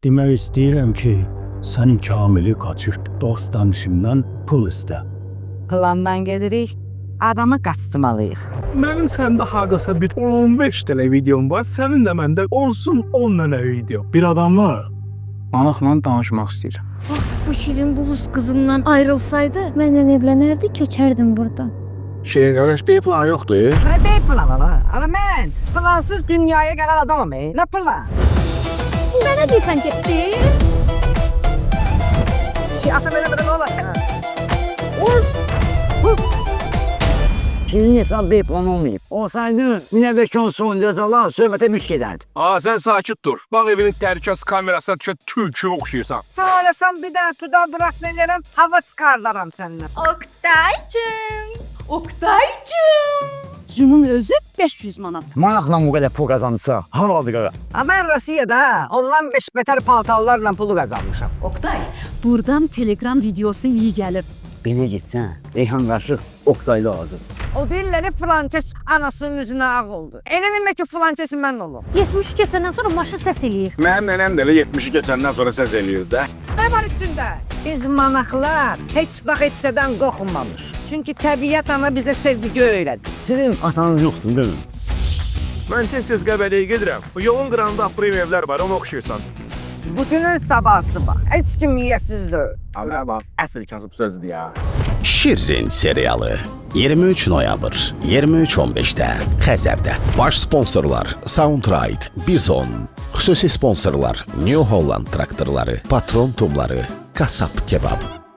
Demək istəyirəm ki, sən Kamili qaçırt, dost danışımdan pul istə. Plandan gedirik, adamı qaçırmalıyıq. Mənim səndə hardasa bir 15 dənə videom var, sənin də məndə olsun 10 dənə video. Bir adam var, anaqla danışmaq istəyir. Of, bu şirin buluz qızımdan ayrılsaydı, mənlə evlənərdi, kökərdim buradan. Şirin qardaş, bir plan yoxdur. Nə bey planı la? Ana mən plansız dünyaya gələn adamam. Nə plan? Mənə deyirsən getdi? Ata belə olar. Şirin insan bir plan olmayıb. Olsaydı, minəvvəkon son cəzalar söhbətə müş gedərdi. Sən sakit dur. Bax evinin təhlükəsiz kamerasına düşən tülkü oxşayırsan. Sağlasan bir dənə tuda bıraq nelerim, hava çıxardaram səndən. Oktaycım. Cımın özü 500 manat. Manaqla bu qədər pul qazanırsa, havalı qara. Mən Rusiyada ondan 5 betər paltarlarla pulu qazanmışam. Oktay, buradan Telegram videosu iyi gəlir. Belə getsən, Reyhan qarşı Oktay lazım. O dilləri Franses anasının üzünə ağ oldu. Elə demə ki, Fransesi mən olum. 70 keçəndən sonra maşın səs eləyir. Mənim nənəm də elə 70-i keçəndən sonra səs eləyir də. Nə var içində? Biz manaqlar heç vaxt hissədən qorxmamış. Çünki təbiət ana bizə sevgi öyrədi. Sizin atanız yoxdur, değil mi? Mən tez-tez Qəbələyə gedirəm. Bu yolun qırağında afrim evlər var, onu oxşayırsan. Bugünün sabahsı var. Heç kim yiyəsizdir. Amma bax, əsl kasıb sözdür ya. Şirin serialı 23 noyabr 23:15-də Xəzərdə. Baş sponsorlar Soundride, Bizon, xüsusi sponsorlar New Holland traktorları, Patron tumları, Kasap kebab.